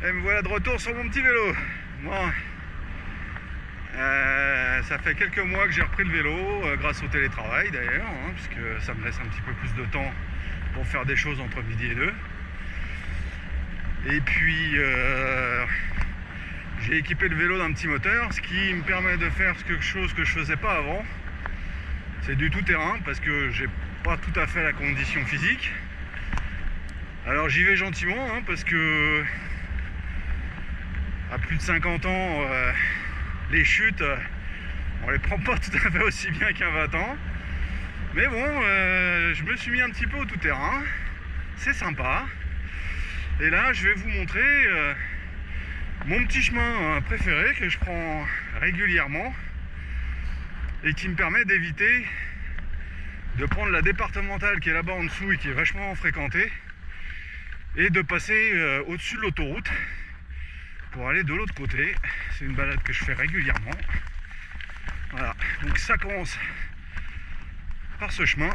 Et me voilà de retour sur mon petit vélo. Bon. Ça fait quelques mois que j'ai repris le vélo, grâce au télétravail d'ailleurs, hein, puisque ça me laisse un petit peu plus de temps pour faire des choses entre midi et deux. Et puis j'ai équipé le vélo d'un petit moteur, ce qui me permet de faire quelque chose que je faisais pas avant. C'est du tout terrain parce que j'ai pas tout à fait la condition physique. Alors j'y vais gentiment, hein, parce que à plus de 50 ans, les chutes, on les prend pas tout à fait aussi bien qu'à 20 ans. Mais bon, je me suis mis un petit peu au tout terrain. C'est sympa. Et là, je vais vous montrer mon petit chemin préféré que je prends régulièrement et qui me permet d'éviter de prendre la départementale qui est là-bas en dessous et qui est vachement fréquentée et de passer au-dessus de l'autoroute pour aller de l'autre côté. C'est une balade que je fais régulièrement. Voilà, donc ça commence par ce chemin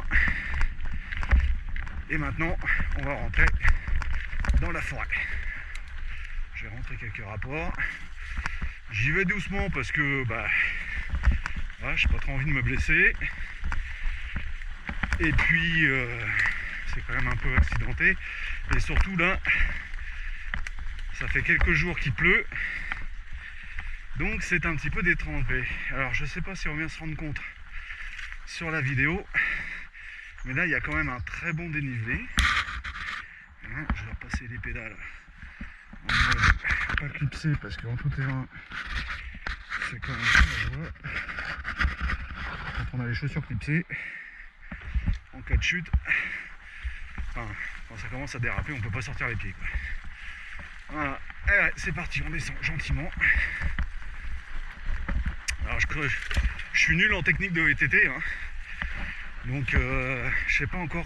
et maintenant on va rentrer dans la forêt. J'ai rentré quelques rapports. J'y vais doucement parce que voilà, j'ai pas trop envie de me blesser. Et puis c'est quand même un peu accidenté. Et surtout là, ça fait quelques jours qu'il pleut. Donc c'est un petit peu détrempé. Alors je sais pas si on vient se rendre compte sur la vidéo, mais là il y a quand même un très bon dénivelé. Je vais repasser les pédales en mode pas clipsé parce qu'en tout terrain c'est quand même pas la joie. Quand on a les chaussures clipsées, en cas de chute, enfin, quand ça commence à déraper, on peut pas sortir les pieds, quoi. Voilà, et ouais, c'est parti, on descend gentiment. Alors je suis nul en technique de VTT, hein. Donc je sais pas encore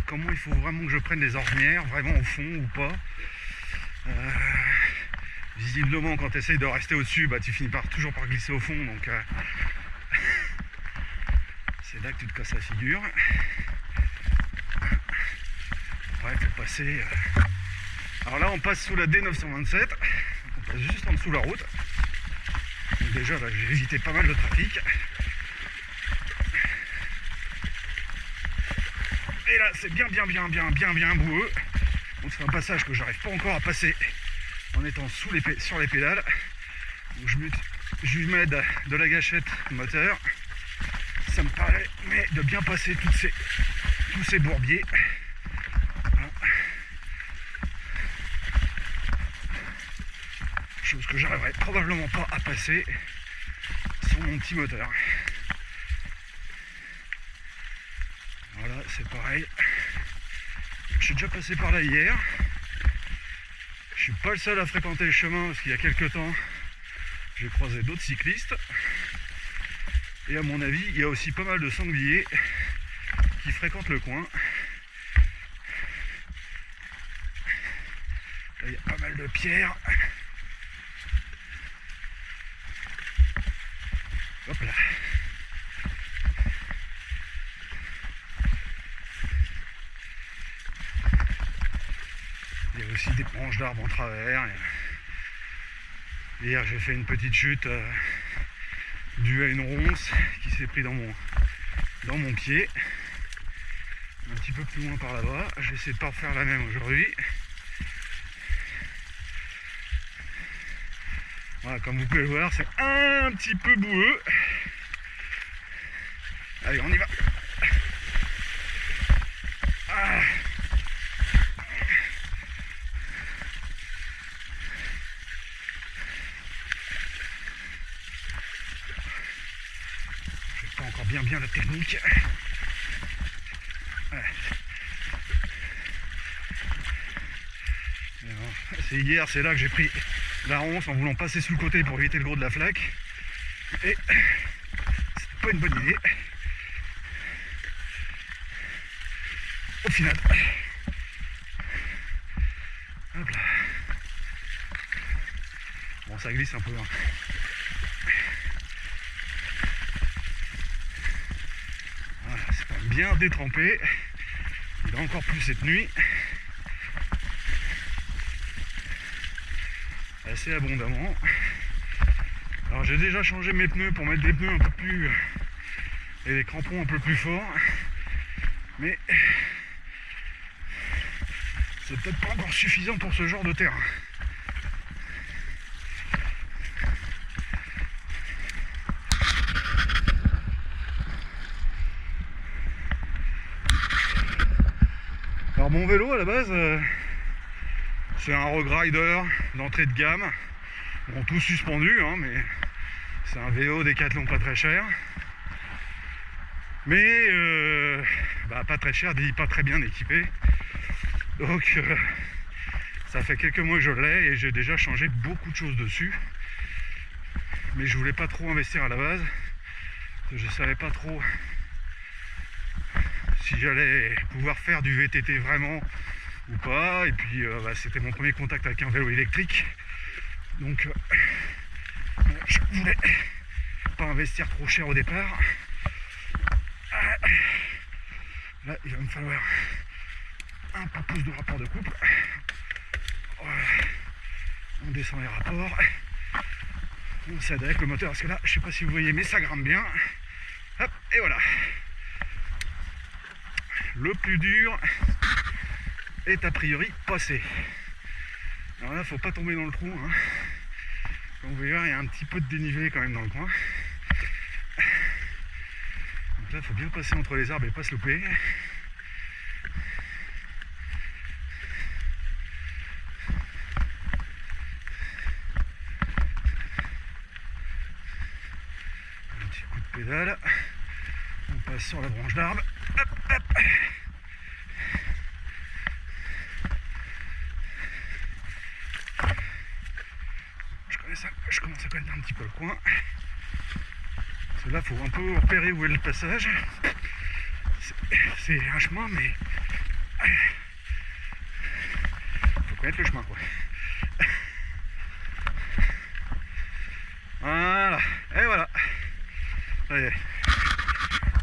comment il faut vraiment que je prenne les ornières, vraiment au fond ou pas. Visiblement quand tu essayes de rester au-dessus, tu finis toujours par glisser au fond, donc c'est là que tu te casses la figure. Ouais, faut passer. Alors là on passe sous la D927, on passe juste en dessous de la route. Donc déjà là, j'ai évité pas mal de trafic. Et là c'est bien boueux. Donc c'est un passage que j'arrive pas encore à passer en étant sur les pédales. Donc je mets de la gâchette moteur. Ça me paraît de bien passer tous ces bourbiers. Voilà. Chose que j'arriverai probablement pas à passer sur mon petit moteur. Voilà, c'est pareil. Je suis déjà passé par là hier. Je suis pas le seul à fréquenter le chemin parce qu'il y a quelques temps, j'ai croisé d'autres cyclistes. Et à mon avis, il y a aussi pas mal de sangliers qui fréquentent le coin. Là, il y a pas mal de pierres. Hop là. Il y a aussi des branches d'arbres en travers. Hier j'ai fait une petite chute due à une ronce qui s'est pris dans mon pied. Un petit peu plus loin par là-bas. Je vais essayer de pas refaire la même aujourd'hui. Voilà, comme vous pouvez le voir, c'est un petit peu boueux. Allez, on y va. Ah. Je sais pas encore bien la technique. Ouais. C'est hier, c'est là que j'ai pris la ronce en voulant passer sous le côté pour éviter le gros de la flaque. Et c'était pas une bonne idée. Au final. Hop là. Bon, ça glisse un peu. Hein. Voilà, c'est pas bien détrempé. Il a encore plu cette nuit. assez abondamment. Alors j'ai déjà changé mes pneus pour mettre des pneus un peu plus et des crampons un peu plus forts, mais c'est peut-être pas encore suffisant pour ce genre de terrain. Alors mon vélo à la base c'est un Rogue Rider d'entrée de gamme, bon tout suspendu hein, mais c'est un vélo Décathlon pas très cher, mais pas très cher, dit pas très bien équipé, donc ça fait quelques mois que je l'ai et j'ai déjà changé beaucoup de choses dessus, mais je voulais pas trop investir à la base, je savais pas trop si j'allais pouvoir faire du VTT vraiment ou pas, et puis c'était mon premier contact avec un vélo électrique, donc je voulais pas investir trop cher au départ. Là il va me falloir un peu plus de rapport de couple, voilà. On descend les rapports, on s'aide avec le moteur parce que là je sais pas si vous voyez mais ça grimpe bien, hop, et voilà. Le plus dur est a priori passé. Alors là, faut pas tomber dans le trou. Hein. Comme vous voyez, il y a un petit peu de dénivelé quand même dans le coin. Donc là, il faut bien passer entre les arbres et pas se louper. Un petit coup de pédale. On passe sur la branche d'arbre. Hop, hop. Je commence à connaître un petit peu le coin. Parce que là, il faut un peu repérer où est le passage. C'est un chemin, mais il faut connaître le chemin, quoi. Voilà, et voilà. Allez.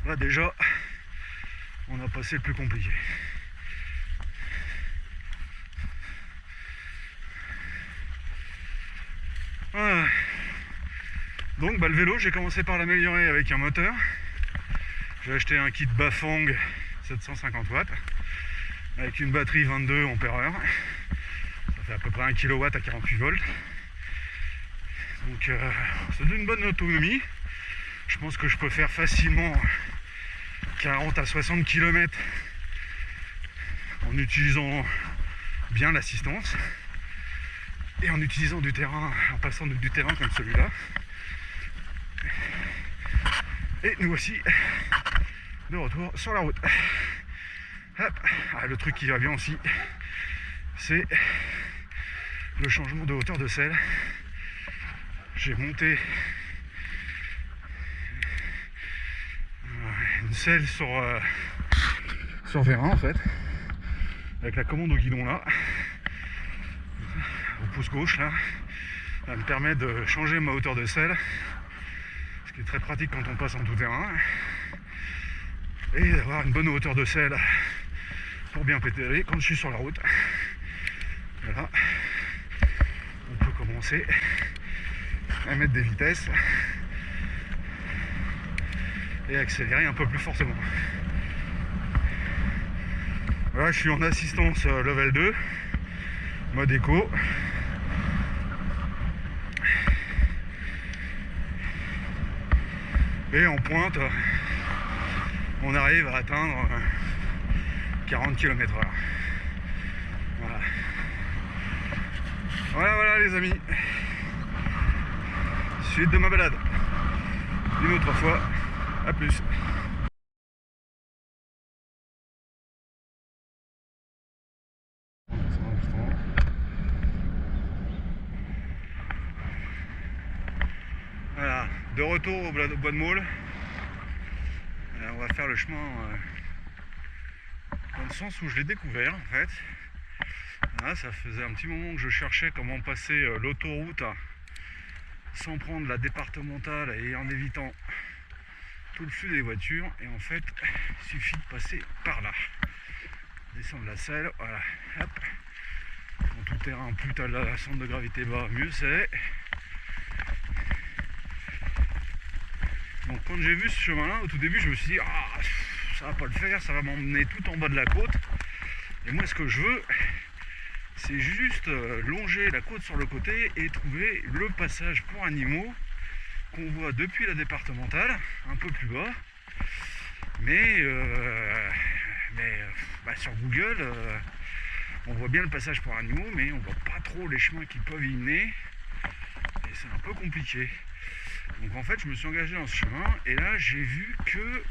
Là, déjà, on a passé le plus compliqué. Voilà. Donc le vélo, j'ai commencé par l'améliorer avec un moteur. J'ai acheté un kit Bafang 750 watts avec une batterie 22 ampères-heure. Ça fait à peu près 1 kW à 48 volts. Donc ça donne une bonne autonomie. Je pense que je peux faire facilement 40 à 60 km en utilisant bien l'assistance et en utilisant du terrain, en passant du terrain comme celui-là. Et nous voici de retour sur la route. Hop. Ah, le truc qui va bien aussi, c'est le changement de hauteur de selle. J'ai monté une selle sur vérin en fait, avec la commande au guidon là, au pouce gauche là. Ça me permet de changer ma hauteur de selle, ce qui est très pratique quand on passe en tout terrain, et d'avoir une bonne hauteur de selle pour bien pédaler quand je suis sur la route. Voilà, on peut commencer à mettre des vitesses et accélérer un peu plus fortement. Voilà, je suis en assistance level 2, mode éco. Et en pointe, on arrive à atteindre 40 km/h. Voilà. Voilà les amis. Suite de ma balade. Une autre fois. A plus. Voilà, de retour au bois de Maule. On va faire le chemin dans le sens où je l'ai découvert en fait. Là, ça faisait un petit moment que je cherchais comment passer l'autoroute sans prendre la départementale et en évitant tout le flux des voitures, et en fait il suffit de passer par là, descendre la selle, voilà, hop, En tout terrain, plus t'as le centre de gravité bas, mieux c'est. Donc quand j'ai vu ce chemin-là, au tout début, je me suis dit, ah, ça va pas le faire, ça va m'emmener tout en bas de la côte. Et moi, ce que je veux, c'est juste longer la côte sur le côté et trouver le passage pour animaux qu'on voit depuis la départementale, un peu plus bas. Mais sur Google, on voit bien le passage pour animaux, mais on voit pas trop les chemins qui peuvent y mener. Et c'est un peu compliqué. Donc en fait, je me suis engagé dans ce chemin, et là, j'ai vu que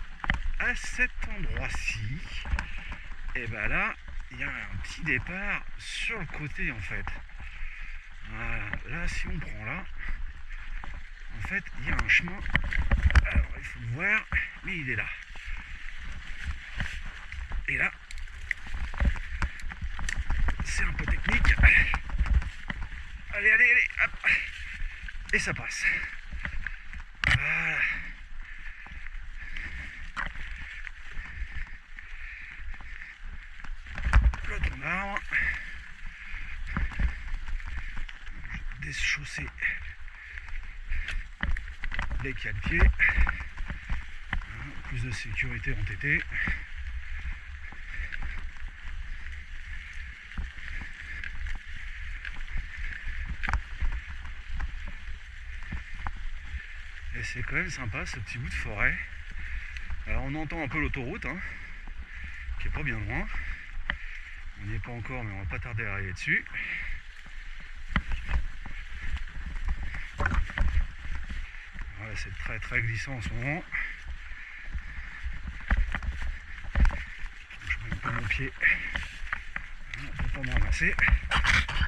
à cet endroit-ci, et ben là, il y a un petit départ sur le côté en fait. Voilà. Là, si on prend là, en fait, il y a un chemin. Alors, il faut le voir, mais il est là. Et là, c'est un peu technique. Allez, hop. Et ça passe. Voilà. Le tronc d'arbre. Déchausser les quatre pieds. Plus de sécurité en TT. Et c'est quand même sympa ce petit bout de forêt. Alors on entend un peu l'autoroute, hein, qui est pas bien loin. On n'y est pas encore, mais on va pas tarder à arriver dessus. Voilà, c'est très très glissant en ce moment. Je mets un peu mon pied pour pas me ramasser.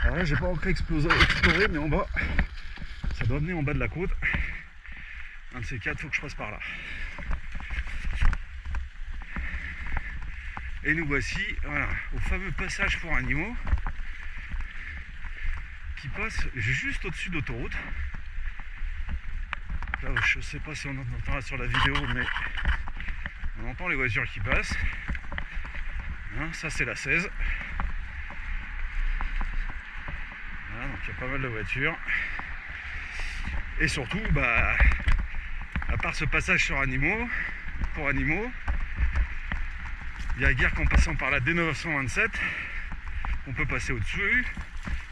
Alors là, j'ai pas encore exploré, mais en bas, ça doit mener en bas de la côte. Un de ces quatre, faut que je passe par là. Et nous voici, voilà, au fameux passage pour animaux qui passe juste au-dessus de l'autoroute. Là, je sais pas si on entendra sur la vidéo, mais on entend les voitures qui passent. Hein, ça, c'est la 16. Voilà, donc il y a pas mal de voitures. Et surtout, à part ce passage sur animaux, pour animaux, il n'y a guère qu'en passant par la D927 on peut passer au-dessus.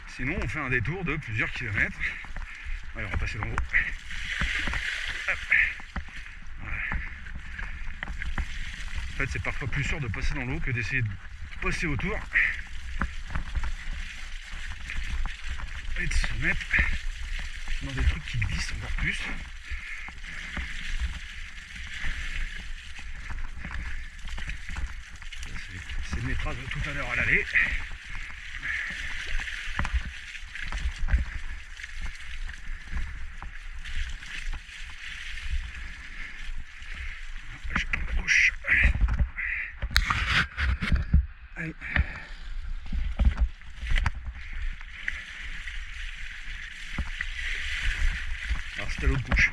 Sinon, on fait un détour de plusieurs kilomètres. Allez, on va passer dans l'eau. Voilà. En fait, c'est parfois plus sûr de passer dans l'eau que d'essayer de passer autour et de se mettre dans des trucs qui glissent encore plus. C'est le métrage de tout à l'heure à l'aller. Je prends la gauche. Allez. Alors c'était l'autre gauche.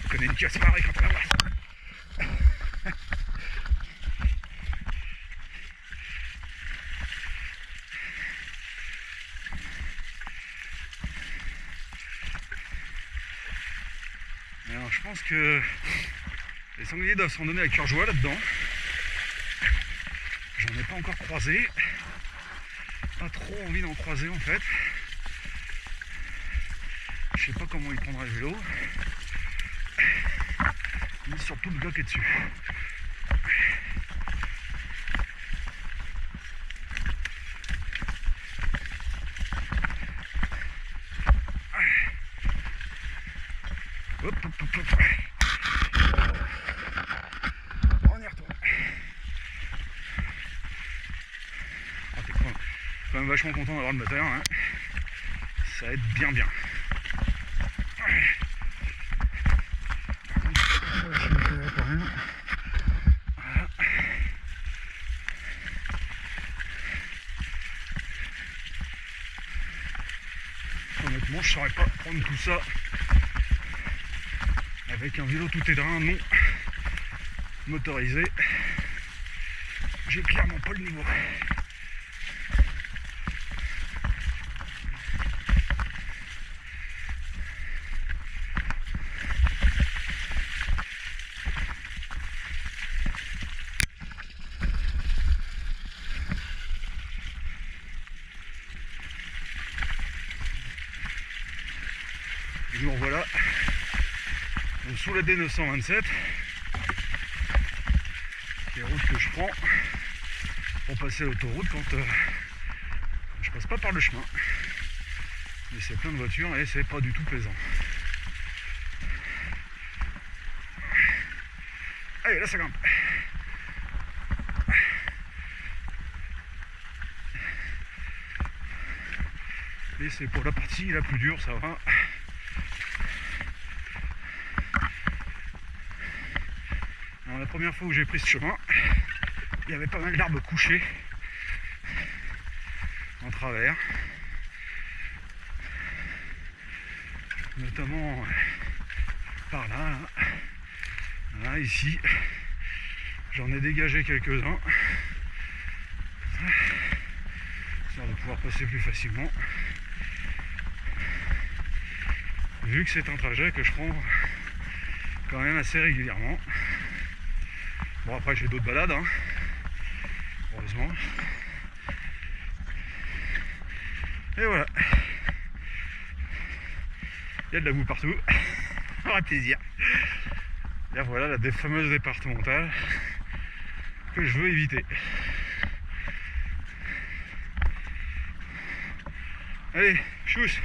On connaît une casse marée quand on la voit. Alors je pense que les sangliers doivent s'en donner à cœur joie là-dedans. J'en ai pas encore croisé. Pas trop envie d'en croiser en fait. Je sais pas comment il prendra le vélo. Mais surtout le gars qui est dessus. Hop, hop, hop, hop. On y retourne. Ah, t'es quand même vachement content d'avoir le moteur, hein. Ça aide bien bien. Voilà. Honnêtement, je saurais pas prendre tout ça avec un vélo tout-terrain non motorisé. j'ai clairement pas le niveau. Et nous revoilà sous la D927, qui est la route que je prends pour passer l'autoroute quand je passe pas par le chemin. Mais c'est plein de voitures et c'est pas du tout plaisant. Allez, là ça grimpe. Et c'est pour la partie la plus dure, ça va. Alors, la première fois où j'ai pris ce chemin, il y avait pas mal d'arbres couchés en travers, notamment par là, là, ici. J'en ai dégagé quelques-uns, histoire de pouvoir passer plus facilement, vu que c'est un trajet que je prends quand même assez régulièrement. Bon, après j'ai d'autres balades, hein, heureusement. Et voilà. Il y a de la boue partout. Ça fera plaisir. Et voilà la fameuse départementale que je veux éviter. Allez, chousse.